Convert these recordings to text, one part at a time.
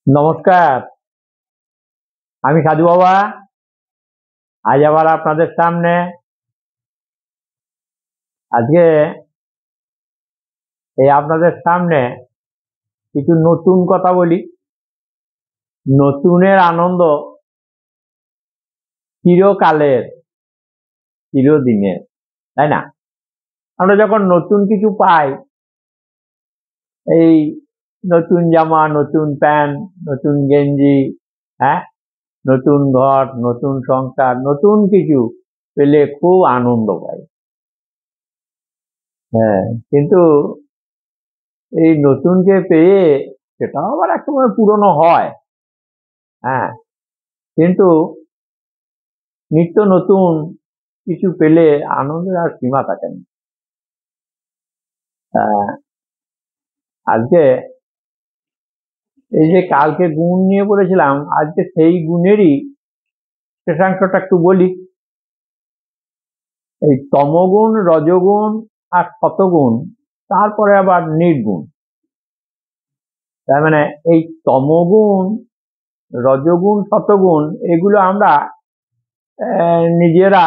নমস্কার। আমি সাধু বাবা। আজ আবার আপনাদের সামনে। আজকে আপনাদের সামনে কিছু নতুন কথা বলি। নতুনের আনন্দ চিরকালের, চিরদিনের, তাই না? আমরা যখন নতুন কিছু পাই, এই নতুন জামা, নতুন প্যান্ট, নতুন গেঞ্জি, হ্যাঁ, নতুন ঘর, নতুন সংসার, নতুন কিছু পেলে খুব আনন্দ পাই। হ্যাঁ, কিন্তু এই নতুনকে পেয়ে সেটাও আবার একসময় পুরনো হয়। হ্যাঁ, কিন্তু নিত্য নতুন কিছু পেলে আনন্দের আর সীমা থাকে না। আজকে এই যে কালকে গুণ নিয়ে পড়েছিলাম, আজকে সেই গুণেরই শেষাংশটা একটু বলি। এই তমগুণ, রজগুণ আর শতগুণ, তারপরে আবার নির্গুণ। তার মানে এই তমগুণ, রজগুণ, শতগুণ এগুলো আমরা নিজেরা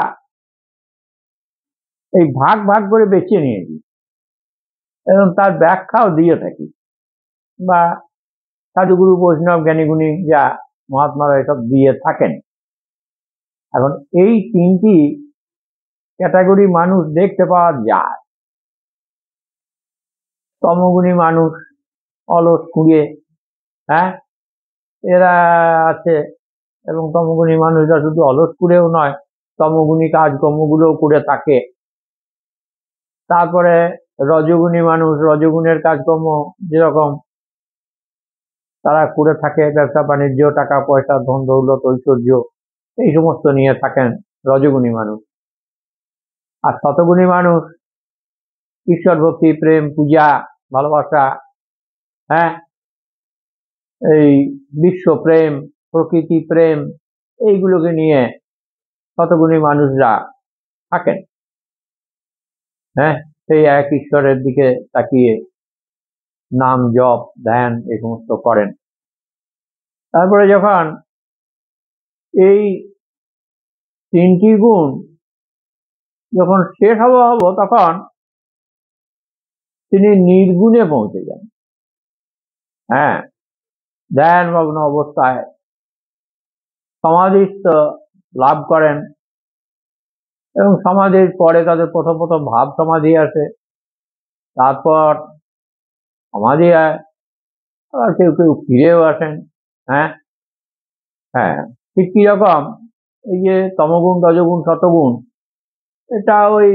এই ভাগ ভাগ করে বেছে নিয়েছি এবং তার ব্যাখ্যাও দিয়ে থাকি, বা সাধুগুরু বৈষ্ণব জ্ঞানীগুণী যা মহাত্মারা এসব দিয়ে থাকেন। এখন এই তিনটি ক্যাটাগরি মানুষ দেখতে পাওয়া যায়। তমগুণী মানুষ, অলস কুড়িয়ে, হ্যাঁ, এরা আছে। এবং তমগুণী মানুষরা শুধু অলস কুড়েও নয়, তমগুণী কাজকর্মগুলোও করে থাকে। তারপরে রজগুণী মানুষ, রজগুণের কাজকর্ম যেরকম তারা করে থাকে, ব্যবসা বাণিজ্য, টাকা পয়সা, ধন দৌলত, ঐশ্বর্য, এই সমস্ত নিয়ে থাকেন রজগুণী মানুষ। আর শতগুণী মানুষ ঈশ্বর ভক্তি, প্রেম, পূজা, ভালোবাসা, হ্যাঁ, এই বিশ্ব প্রেম, প্রকৃতি প্রেম, এইগুলোকে নিয়ে শতগুণী মানুষরা থাকেন। হ্যাঁ, সেই এক ঈশ্বরের দিকে তাকিয়ে নাম জপ, ধ্যান এই সমস্ত করেন। তারপরে যখন এই তিনটি গুণ যখন শেষ হব তখন তিনি নির্গুণে পৌঁছে যান। হ্যাঁ, ধ্যানমগ্ন অবস্থায় সমাধিস্থ লাভ করেন এবং সমাধির পরে তাদের প্রথম প্রথম ভাব সমাধি আসে, তারপর সমাধি হয়, আবার কেউ কেউ ফিরেও আসেন। হ্যাঁ হ্যাঁ, ঠিক কিরকম এই যে তমগুণ, রজগুণ, শতগুণ, এটা ওই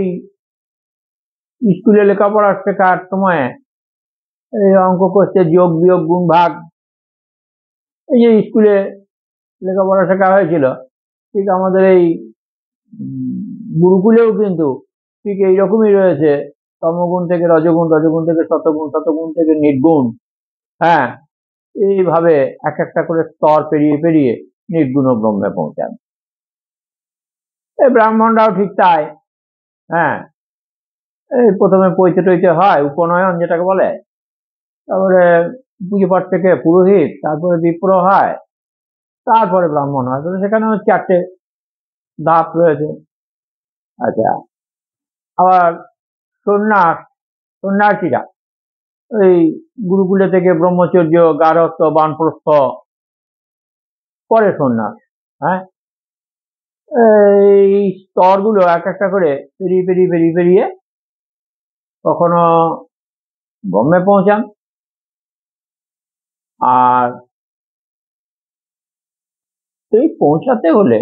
স্কুলে লেখাপড়া শেখার সময় এই অঙ্ক করছে যোগ বিয়োগ গুণ ভাগ, এই যে স্কুলে লেখাপড়া শেখা হয়েছিল, ঠিক আমাদের এই গুরুকুলেও কিন্তু ঠিক এইরকমই রয়েছে। তমগুণ থেকে রজগুণ, রজগুণ থেকে শতগুণ, শতগুণ থেকে নির্গুণ। হ্যাঁ, এইভাবে এক একটা করে স্তর পেরিয়ে পেরিয়ে নির্গুণ ব্রহ্মে পৌঁছান। এই ব্রাহ্মণরাও ঠিক তাই। হ্যাঁ, এই প্রথমে পৈতে টইতে হয়, উপনয়ন যেটাকে বলে, তারপরে পুজো পাঠ থেকে পুরোহিত, তারপরে বিপ্র হয়, তারপরে ব্রাহ্মণ হয়। তবে সেখানেও 4টে ধাপ রয়েছে। আচ্ছা, আবার সন্ন্যাস, সন্ন্যাসীরা এই গুরুকুলে থেকে ব্রহ্মচর্য, গারহস্থ, বানপ্রস্থ, পরে সন্ন্যাস। হ্যাঁ, এই স্তরগুলো এক একটা করে পেরিয়ে পেরিয়ে পেরিয়ে পেরিয়ে কখনো ব্রহ্মে পৌঁছান। আর এই পৌঁছাতে হলে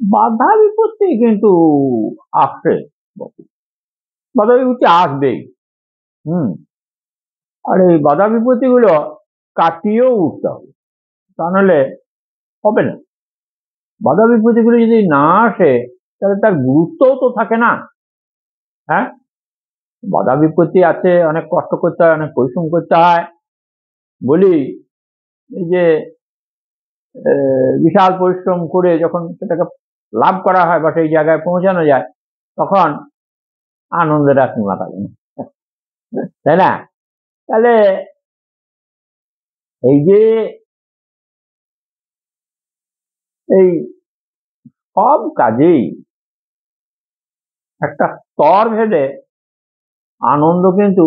বাধা বিপত্তি কিন্তু আসে, বাধা বিপত্তি আসবেই। আর এই বাধা বিপত্তি গুলো কাটিয়েও উঠতে হবে, তা নাহলে হবে না। বাধা বিপত্তি গুলো যদি না আসে তাহলে তার গুরুত্বও তো থাকে না। হ্যাঁ, বাধা বিপত্তি আছে, অনেক কষ্ট করতে হয়, অনেক পরিশ্রম করতে হয় বলি এই যে বিশাল পরিশ্রম করে যখন সেটাকে লাভ করা হয় বা সেই জায়গায় পৌঁছানো যায়, তখন আনন্দের আর সীমা থাকে না, তাই না? তাহলে এই যে এই সব কাজেই একটা স্তর ভেদে আনন্দ কিন্তু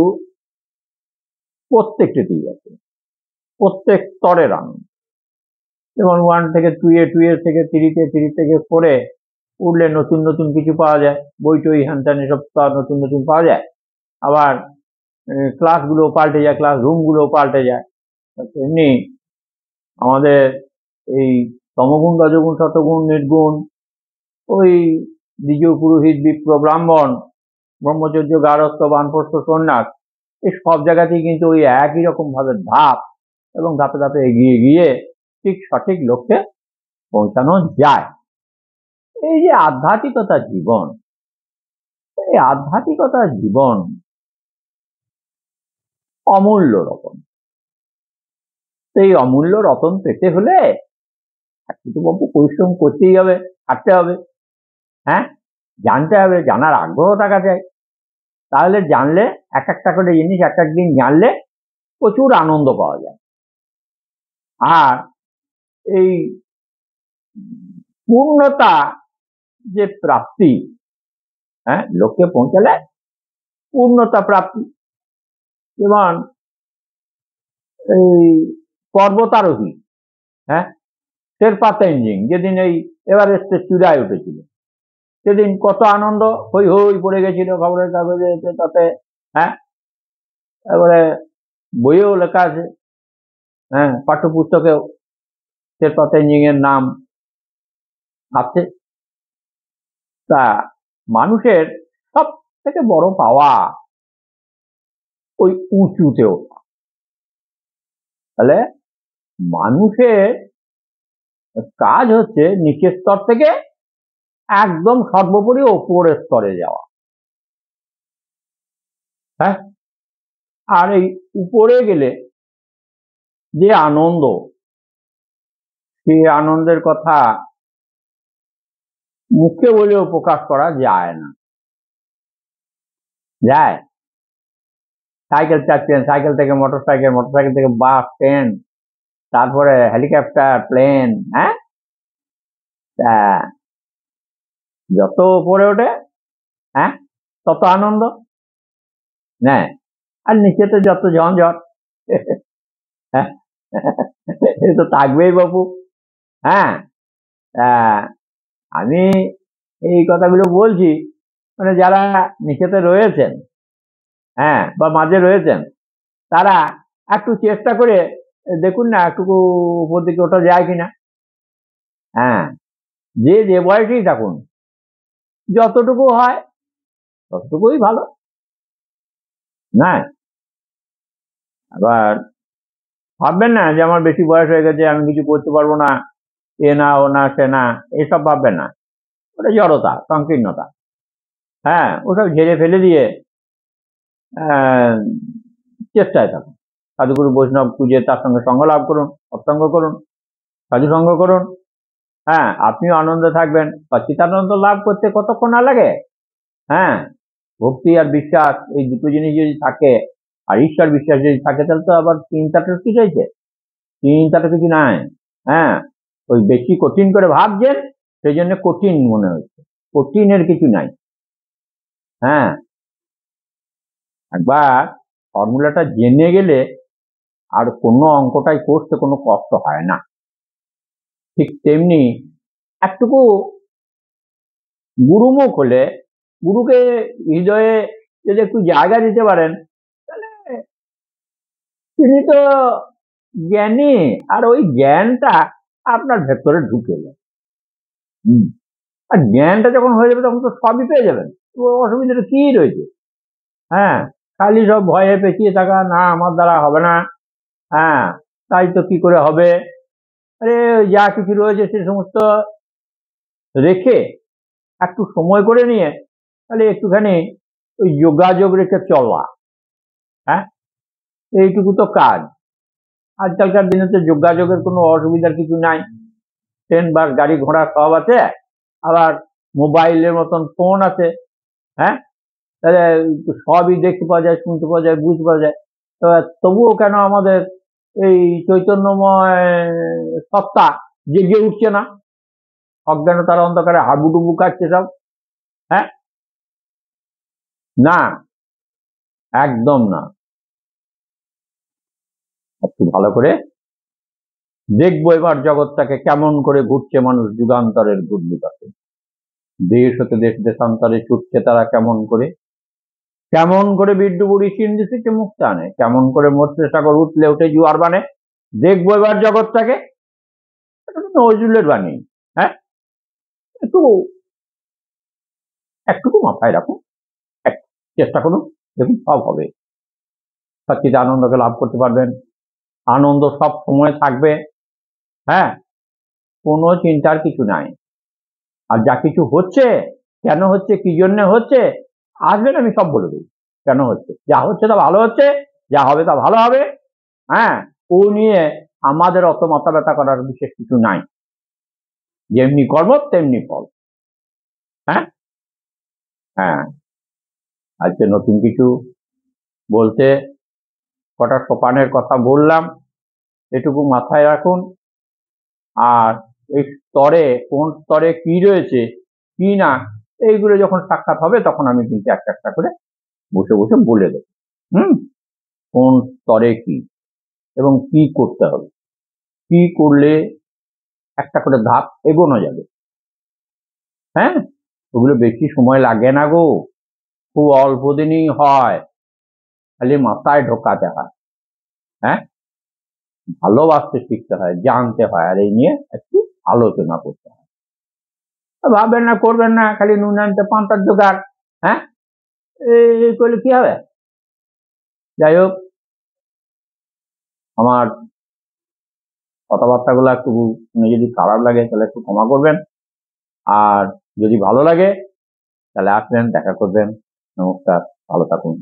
প্রত্যেকটিতেই আছে, প্রত্যেক স্তরের আনন্দ। যেমন 1 থেকে 2 এ, 2 এর থেকে 3 তে, 3 থেকে 4 এ উঠলে নতুন নতুন কিছু পাওয়া যায়, বই টই হ্যান ত্যান এসব নতুন নতুন পাওয়া যায়। আবার ক্লাসগুলো পাল্টে যায়, ক্লাসরুম গুলো পাল্টে যায়। তেমনি আমাদের এই তমগুণ, রজগুণ, সতগুণ, নির্গুণ, ওই দ্বিজ, পুরোহিত, বিপ্র, ব্রাহ্মণ, ব্রহ্মচর্য, গারস্থ, বানপ্রস্থ, সন্ন্যাস, এই সব জায়গাতেই কিন্তু ওই একই রকম ভাবে ধাপ এবং ধাপে ধাপে এগিয়ে গিয়ে ঠিক সঠিক লক্ষ্যে পৌঁছানো যায়। এই যে আধ্যাত্মিকতা জীবন, এই আধ্যাত্মিকতা জীবন অমূল্য রতন। এই অমূল্য রতন পেতে হলে একটু তো বাবু পরিশ্রম করতেই হবে, হাঁটতে হবে, হ্যাঁ, জানতে হবে, জানার আগ্রহ থাকা চাই। তাহলে জানলে এক একটা করে জিনিস এক একদিন জানলে প্রচুর আনন্দ পাওয়া যায়। আর এই পূর্ণতা যে প্রাপ্তি, হ্যাঁ, লক্ষ্যে পৌঁছালে পূর্ণতা প্রাপ্তি। যেমন এই পর্বতারোহী, হ্যাঁ, শেরপা তেনজিং যেদিন এই এভারেস্টের চূড়ায় উঠেছিল, সেদিন কত আনন্দ, হই হই পড়ে গেছিল খবরের কাগজে, তাতে, হ্যাঁ, এবারে বইয়েও লেখা আছে, হ্যাঁ, পাঠ্যপুস্তকেও শেরপা তেনজিং এর নাম আছে। তা মানুষের সব থেকে বড় পাওয়া ওই উঁচুতে ওঠা। তাহলে মানুষের কাজ হচ্ছে নিচের স্তর থেকে একদম সর্বোপরি ওপরের স্তরে যাওয়া, হ্যাঁ। আর এই উপরে গেলে যে আনন্দ, সেই আনন্দের কথা মুখে বলেও প্রকাশ করা যায় না। যায়? সাইকেল চাচ্ছেন, সাইকেল থেকে মোটর সাইকেল, মোটর সাইকেল থেকে বাস, ট্রেন, তারপরে হেলিকপ্টার, প্লেন, হ্যাঁ, যত উপরে ওঠে, হ্যাঁ, তত আনন্দ, হ্যাঁ। আর নিচেতে যত ঝঞ্ঝট, হ্যাঁ, তো থাকবেই বাবু, হ্যাঁ। আমি এই কথাগুলো বলছি মানে যারা নিচেতে রয়েছেন, হ্যাঁ, বা মাঝে রয়েছেন, তারা একটু চেষ্টা করে দেখুন না একটুকু উপর দিকে ওঠা যায় কিনা। হ্যাঁ, যে বয়সেই থাকুন, যতটুকু হয় ততটুকুই ভালো, না। আবার ভাববেন না যে আমার বেশি বয়স হয়ে গেছে, আমি কিছু করতে পারবো না, এ না ও না সে না, এসব ভাববেন না। ওটা জড়তা, সংকীর্ণতা, হ্যাঁ, ওসব ঝেড়ে ফেলে দিয়ে চেষ্টায় থাকুন। সাধুগুরু বৈষ্ণব খুঁজে তার সঙ্গে সঙ্গ লাভ করুন, সৎসঙ্গ করুন, সাধু সঙ্গ করুন, হ্যাঁ, আপনিও আনন্দে থাকবেন। সচ্চিদানন্দ লাভ করতে কতক্ষণ না লাগে, হ্যাঁ। ভক্তি আর বিশ্বাস এই দুটো জিনিস যদি থাকে, আর ঈশ্বর বিশ্বাস যদি থাকে, তাহলে তো আবার চিন্তাটার কি হয়েছে, চিন্তাটা কিছু নাই, হ্যাঁ। ওই বেশি কঠিন করে ভাবছেন, সেই জন্য কঠিন মনে হচ্ছে, কঠিনের কিছু নাই, হ্যাঁ। একবার ফর্মুলাটা জেনে গেলে আর কোনো অঙ্কটাই করতে কোনো কষ্ট হয় না। ঠিক তেমনি একটুকু গুরুমুখ হলে, গুরুকে হৃদয়ে যদি একটু জায়গা দিতে পারেন, তাহলে তিনি তো জ্ঞানী, আর ওই জ্ঞানটা আপনার ভেতরে ঢুকে যায়। আর জ্ঞানটা যখন হয়ে যাবে তখন তো সবই পেয়ে যাবেন, অসুবিধাটা কি রয়েছে, হ্যাঁ। খালি সব ভয়ে পেঁচিয়ে থাকা, না আমার দ্বারা হবে না, হ্যাঁ, তাই তো কি করে হবে, আরে যা কিছু রয়েছে সে সমস্ত রেখে একটু সময় করে নিয়ে তাহলে একটুখানি ওই যোগাযোগ রেখে চলা, হ্যাঁ, এইটুকু তো কাজ। আজকালকার দিনে তো যোগাযোগের কোনো অসুবিধার কিছু নাই, ট্রেন বাস গাড়ি ঘোড়া সব আছে, আবার মোবাইলের মতন ফোন আছে, হ্যাঁ, তাহলে সবই দেখতে পাওয়া যায়, শুনতে পাওয়া যায়, বুঝতে পাওয়া যায়। তবুও কেন আমাদের এই চৈতন্যময় সত্তা জেগে উঠছে না, অজ্ঞানতার অন্ধকারে হাবুডুবু খাচ্ছে সব। হ্যাঁ, না, একদম না। একটু ভালো করে দেখবো এবার জগৎটাকে কেমন করে ঘুরছে মানুষ যুগান্তরের ঘূর্ণিপাতে। দেশ হতে দেশ দেশান্তরে ছুটছে তারা কেমন করে বিদ্যুবুড়ি সিন্ধু থেকে মুখ টানে, কেমন করে মৎস্য সাগর উঠলে উঠে জোয়ার বানে। দেখবো এবার জগৎটাকে। নজরুলের বাণী। হ্যাঁ, একটুকু মাথায় রাখুন, চেষ্টা করুন, দেখুন সব হবে। সত্যি আনন্দকে লাভ করতে পারবেন। আনন্দ সব সময় থাকবে। হ্যাঁ, কোনো চিন্তার কিছু নাই। আর যা কিছু হচ্ছে, কেন হচ্ছে, কি জন্য হচ্ছে, আসবেন আমি সব বলে দেব। কেন হচ্ছে, যা হচ্ছে তা ভালো হচ্ছে, যা হবে তা ভালো হবে। হ্যাঁ, ও নিয়ে আমাদের অত মাথা ব্যথা করার বিশেষ কিছু নাই। যেমনি কর্ম তেমনি ফল। হ্যাঁ হ্যাঁ, আজকে নতুন কিছু বলতে কটা সোপানের কথা বললাম, এটুকু মাথায় রাখুন। আর এই স্তরে কোন স্তরে কি রয়েছে কি না, এইগুলো যখন সাক্ষাৎ হবে তখন আমি কিন্তু একটা একটা করে বসে বসে বলে দেব। কোন স্তরে কি এবং কি করতে হবে, কি করলে একটা করে ধাপ এগোনো যাবে। হ্যাঁ, ওগুলো বেশি সময় লাগে না গো, খুব অল্প দিনই হয়, খালি মাথায় ঢোকাতে হয়। হ্যাঁ, ভালোবাসতে শিখতে হয়, জানতে হয়, আর এই নিয়ে একটু আলোচনা করতে হয়। ভাববেন না, করবেন না, খালি নুন আনতে পান্তার জোগাড়। হ্যাঁ, এই করলে কি হবে? যাই হোক, আমার কথাবার্তাগুলো একটু যদি খারাপ লাগে তাহলে একটু ক্ষমা করবেন, আর যদি ভালো লাগে তাহলে আসবেন, দেখা করবেন। নমস্কার, ভালো থাকুন।